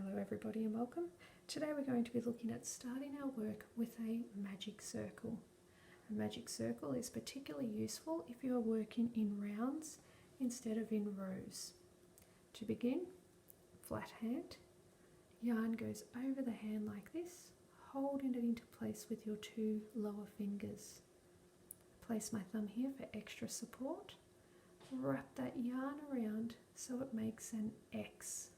Hello everybody and welcome. Today we're going to be looking at starting our work with a magic circle. A magic circle is particularly useful if you are working in rounds instead of in rows. To begin, flat hand, yarn goes over the hand like this, holding it into place with your two lower fingers. Place my thumb here for extra support. Wrap that yarn around so it makes an X.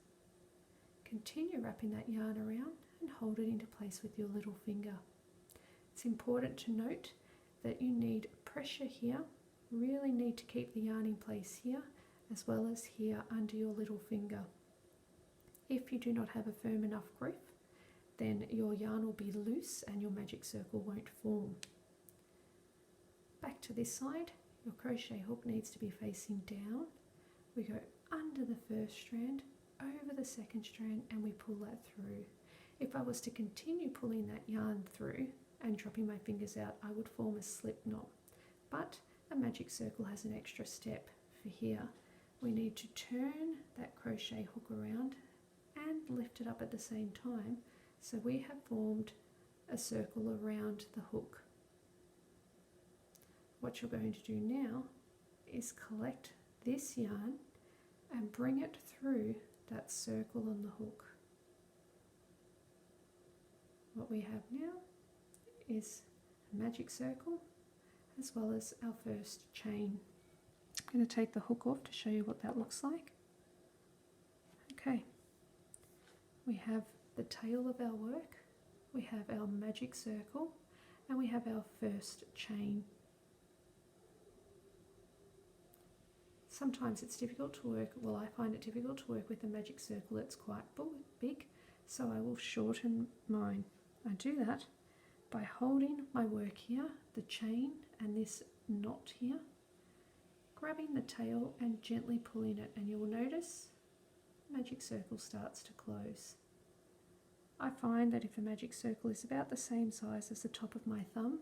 Continue wrapping that yarn around and hold it into place with your little finger. It's important to note that you need pressure here, really need to keep the yarn in place here as well as here under your little finger. If you do not have a firm enough grip, then your yarn will be loose and your magic circle won't form. Back to this side, your crochet hook needs to be facing down. We go under the first strand, over the second strand, and we pull that through. If I was to continue pulling that yarn through and dropping my fingers out, I would form a slip knot. But a magic circle has an extra step. For here, we need to turn that crochet hook around and lift it up at the same time, so we have formed a circle around the hook. What you're going to do now is collect this yarn and bring it through that circle on the hook. What we have now is a magic circle as well as our first chain. I'm going to take the hook off to show you what that looks like. Okay, we have the tail of our work, we have our magic circle, and we have our first chain. Sometimes it's difficult to work, well I find it difficult to work with a magic circle, it's quite big, so I will shorten mine. I do that by holding my work here, the chain and this knot here, grabbing the tail and gently pulling it, and you will notice the magic circle starts to close. I find that if the magic circle is about the same size as the top of my thumb,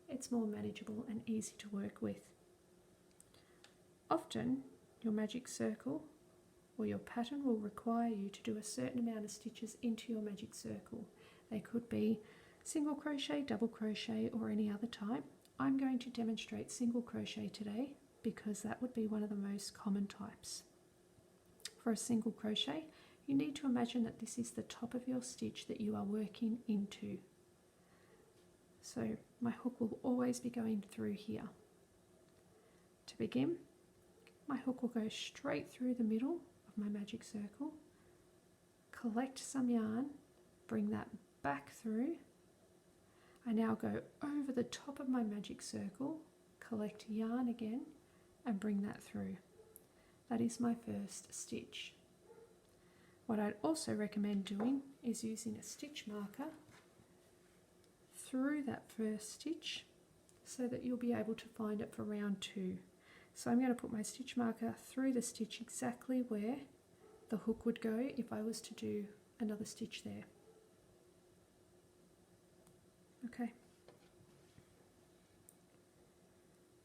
it's more manageable and easy to work with. Often your magic circle or your pattern will require you to do a certain amount of stitches into your magic circle. They could be single crochet, double crochet, or any other type. I'm going to demonstrate single crochet today because that would be one of the most common types. For a single crochet, you need to imagine that this is the top of your stitch that you are working into. So my hook will always be going through here. To begin, my hook will go straight through the middle of my magic circle, collect some yarn, bring that back through. I now go over the top of my magic circle, collect yarn again, and bring that through. That is my first stitch. What I'd also recommend doing is using a stitch marker through that first stitch so that you'll be able to find it for round 2. So I'm going to put my stitch marker through the stitch exactly where the hook would go if I was to do another stitch there. Okay.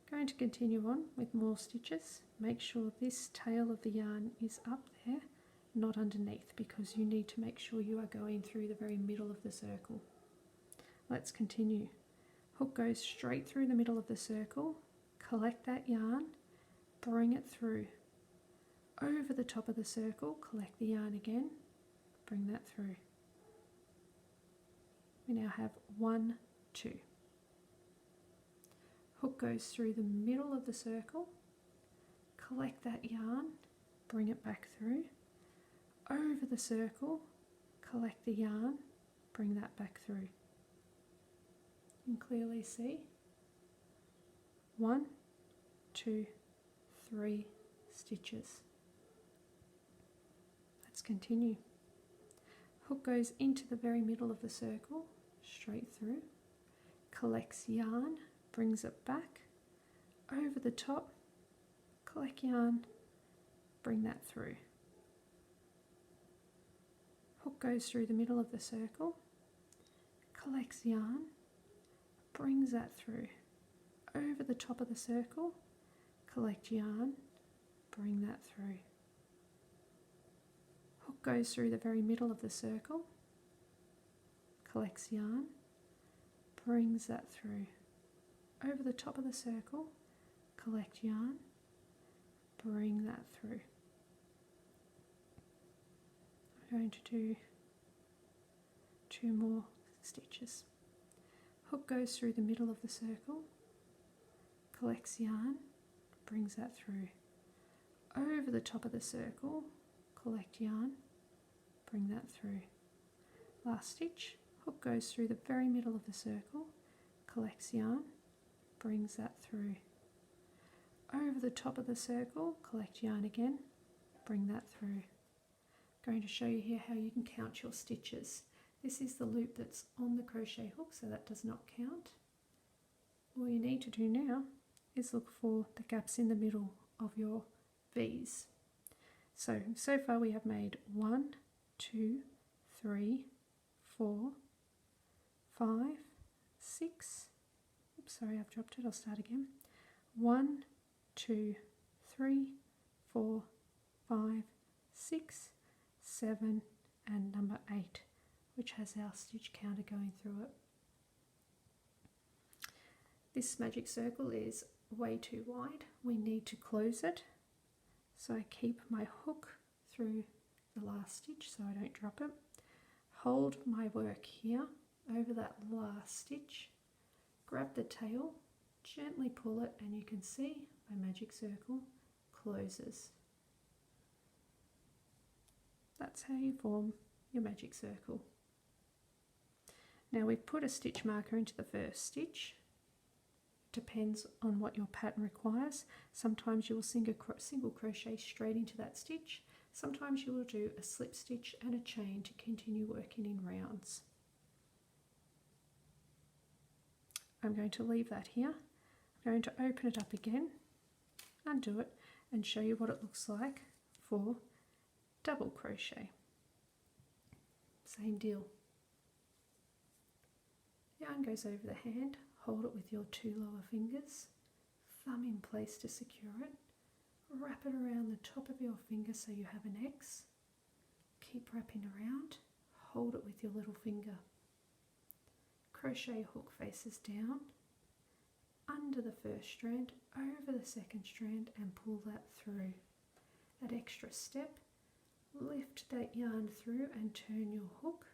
Going to continue on with more stitches. Make sure this tail of the yarn is up there, not underneath, because you need to make sure you are going through the very middle of the circle. Let's continue. Hook goes straight through the middle of the circle, collect that yarn, bring it through. Over the top of the circle, collect the yarn again, bring that through. We now have 1, 2. Hook goes through the middle of the circle, collect that yarn, bring it back through. Over the circle, collect the yarn, bring that back through. You can clearly see 1, 2, 3 stitches. Let's continue. Hook goes into the very middle of the circle, straight through, collects yarn, brings it back, over the top, collect yarn, bring that through. Hook goes through the middle of the circle, collects yarn, brings that through, over the top of the circle, collect yarn, bring that through. Hook goes through the very middle of the circle, collects yarn, brings that through. Over the top of the circle, collect yarn, bring that through. I'm going to do 2 more stitches. Hook goes through the middle of the circle, collects yarn, brings that through. Over the top of the circle, collect yarn, bring that through. Last stitch, hook goes through the very middle of the circle, collects yarn, brings that through. Over the top of the circle, collect yarn again, bring that through. I'm going to show you here how you can count your stitches. This is the loop that's on the crochet hook, so that does not count. All you need to do now is look for the gaps in the middle of your V's. So far we have made 1, 2, 3, 4, 5, 6. Oops, sorry, I've dropped it. I'll start again. 1, 2, 3, 4, 5, 6, 7, and number 8, which has our stitch counter going through it. This magic circle is way too wide. We need to close it. So I keep my hook through the last stitch so I don't drop it. Hold my work here over that last stitch. Grab the tail, gently pull it, and you can see my magic circle closes. That's how you form your magic circle. Now we've put a stitch marker into the first stitch. Depends on what your pattern requires. Sometimes you will single crochet straight into that stitch. Sometimes you will do a slip stitch and a chain to continue working in rounds. I'm going to leave that here. I'm going to open it up again, undo it, and show you what it looks like for double crochet. Same deal. Yarn goes over the hand. Hold it with your 2 lower fingers, thumb in place to secure it, wrap it around the top of your finger so you have an X, keep wrapping around, hold it with your little finger. Crochet hook faces down, under the first strand, over the second strand, and pull that through. That extra step, lift that yarn through and turn your hook,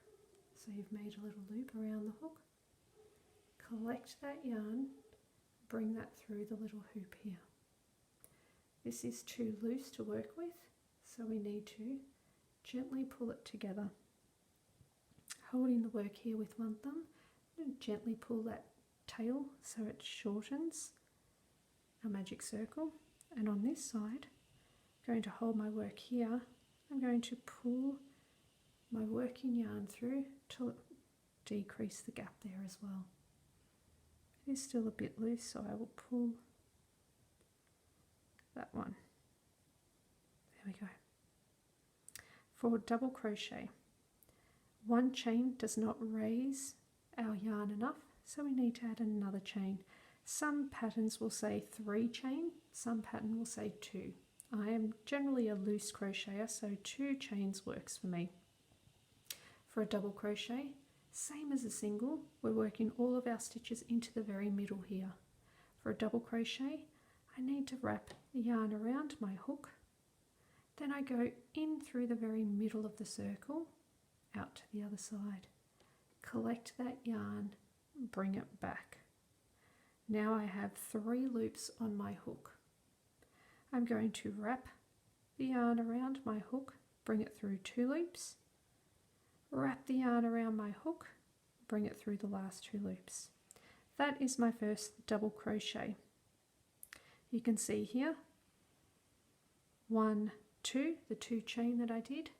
so you've made a little loop around the hook. Collect that yarn, bring that through the little hoop here. This is too loose to work with, so we need to gently pull it together. Holding the work here with one thumb, and gently pull that tail so it shortens our magic circle. And on this side, I'm going to hold my work here. I'm going to pull my working yarn through to decrease the gap there as well. It is still a bit loose, so I will pull that one. There we go. For double crochet, 1 chain does not raise our yarn enough, so we need to add another chain. Some patterns will say 3 chain, some pattern will say 2. I am generally a loose crocheter, so 2 chains works for me. For a double crochet, same as a single, we're working all of our stitches into the very middle here. For a double crochet, I need to wrap the yarn around my hook. Then I go in through the very middle of the circle, out to the other side. Collect that yarn, bring it back. Now I have 3 loops on my hook. I'm going to wrap the yarn around my hook, bring it through 2 loops. Wrap the yarn around my hook, bring it through the last 2 loops. That is my first double crochet. You can see here, 1, 2, the 2 chain that I did,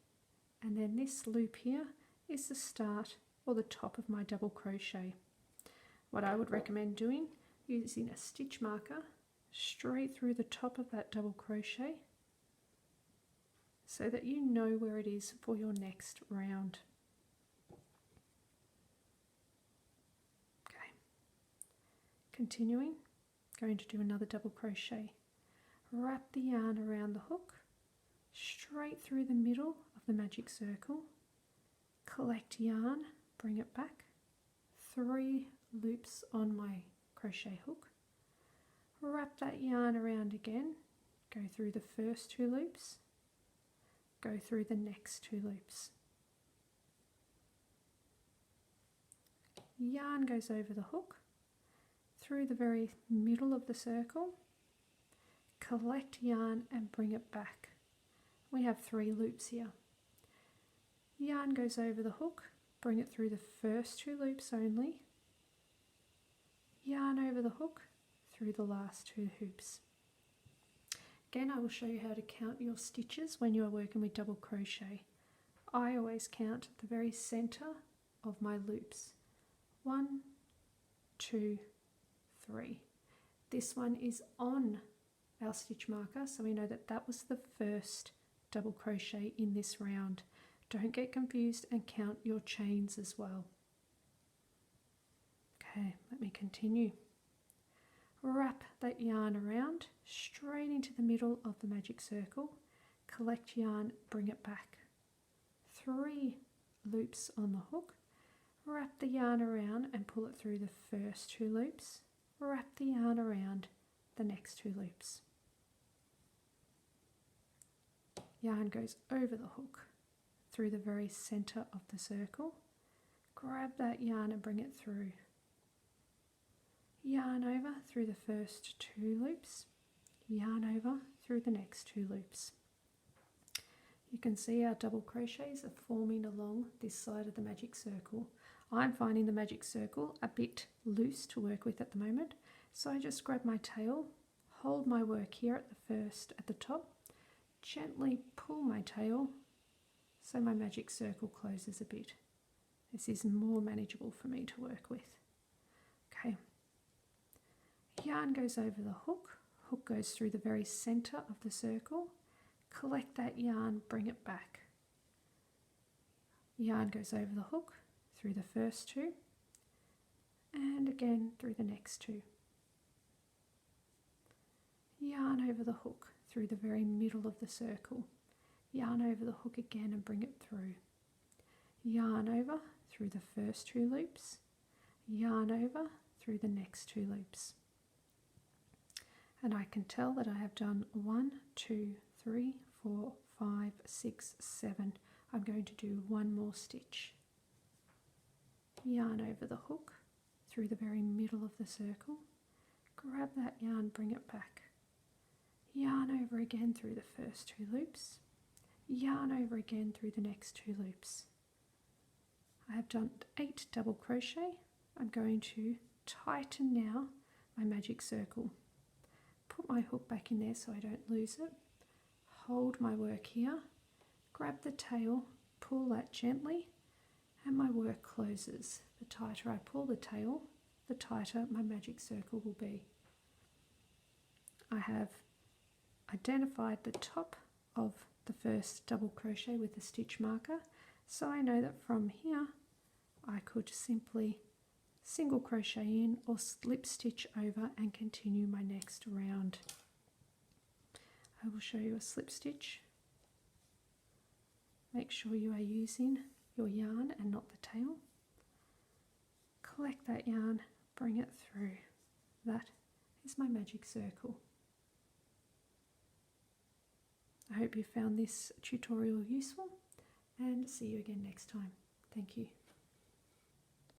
and then this loop here is the start or the top of my double crochet. What I would recommend doing, using a stitch marker straight through the top of that double crochet so that you know where it is for your next round. Continuing, going to do another double crochet. Wrap the yarn around the hook, straight through the middle of the magic circle, collect yarn, bring it back, 3 loops on my crochet hook, wrap that yarn around again, go through the first 2 loops, go through the next 2 loops. Yarn goes over the hook, through the very middle of the circle, collect yarn and bring it back. We have 3 loops here. Yarn goes over the hook, bring it through the first 2 loops only, yarn over the hook, through the last 2 hoops. Again, I will show you how to count your stitches when you are working with double crochet. I always count the very center of my loops. 1, 2, 3. This one is on our stitch marker, so we know that that was the first double crochet in this round. Don't get confused and count your chains as well. Okay, let me continue. Wrap that yarn around straight into the middle of the magic circle, collect yarn, bring it back. 3 loops on the hook, wrap the yarn around and pull it through the first 2 loops, wrap the yarn around the next 2 loops. Yarn goes over the hook through the very center of the circle, grab that yarn and bring it through. Yarn over through the first 2 loops, yarn over through the next 2 loops. You can see our double crochets are forming along this side of the magic circle. I'm finding the magic circle a bit loose to work with at the moment, so I just grab my tail, hold my work here at the top, gently pull my tail so my magic circle closes a bit. This is more manageable for me to work with. Okay. Yarn goes over the hook, hook goes through the very center of the circle, collect that yarn, bring it back. Yarn goes over the hook, through the first 2, and again through the next 2. Yarn over the hook, through the very middle of the circle, yarn over the hook again and bring it through. Yarn over through the first 2 loops, yarn over through the next 2 loops. And I can tell that I have done 1, 2, 3, 4, 5, 6, 7. I'm going to do 1 more stitch. Yarn over the hook through the very middle of the circle, grab that yarn, bring it back. Yarn over again through the first 2 loops, yarn over again through the next 2 loops. I have done 8 double crochet. I'm going to tighten now my magic circle. Put my hook back in there so I don't lose it. Hold my work here, grab the tail, pull that gently, and my work closes. The tighter I pull the tail, the tighter my magic circle will be. I have identified the top of the first double crochet with a stitch marker, so I know that from here I could simply single crochet in or slip stitch over and continue my next round. I will show you a slip stitch. Make sure you are using your yarn and not the tail. Collect that yarn, bring it through. That is my magic circle. I hope you found this tutorial useful, and see you again next time. Thank you.